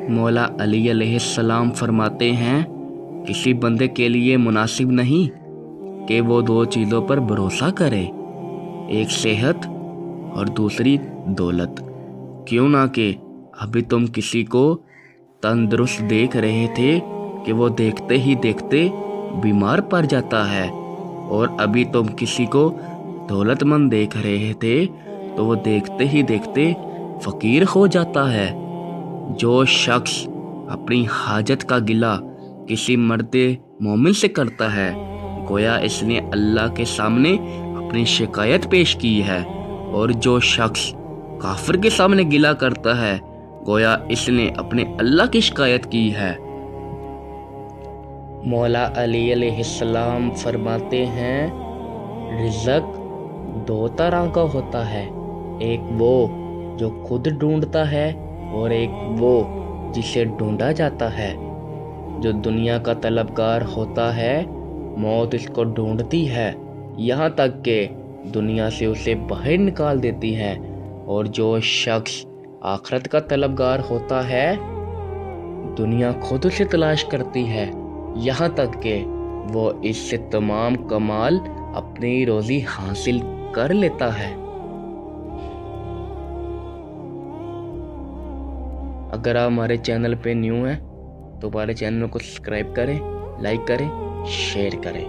مولا علی علیہ السلام فرماتے ہیں کسی بندے کے لیے مناسب نہیں کہ وہ دو چیزوں پر بھروسہ کرے، ایک صحت اور دوسری دولت۔ کیوں نہ کہ ابھی تم کسی کو تندرست دیکھ رہے تھے کہ وہ دیکھتے ہی دیکھتے بیمار پڑ جاتا ہے، اور ابھی تم کسی کو دولت مند دیکھ رہے تھے تو وہ دیکھتے ہی دیکھتے فقیر ہو جاتا ہے۔ جو شخص اپنی حاجت کا گلہ کسی مرد مومن سے کرتا ہے، گویا اس نے اللہ کے سامنے اپنی شکایت پیش کی ہے، اور جو شخص کافر کے سامنے گلہ کرتا ہے، گویا اس نے اپنے اللہ کی شکایت کی ہے۔ مولا علی علیہ السلام فرماتے ہیں رزق دو طرح کا ہوتا ہے، ایک وہ جو خود ڈھونڈتا ہے اور ایک وہ جسے ڈھونڈا جاتا ہے۔ جو دنیا کا طلبگار ہوتا ہے، موت اس کو ڈھونڈتی ہے یہاں تک کہ دنیا سے اسے باہر نکال دیتی ہے، اور جو شخص آخرت کا طلبگار ہوتا ہے، دنیا خود اسے تلاش کرتی ہے یہاں تک کہ وہ اس سے تمام کمال اپنی روزی حاصل کر لیتا ہے۔ اگر آپ ہمارے چینل پہ نیو ہیں تو ہمارے چینل کو سبسکرائب کریں، لائک کریں، شیئر کریں۔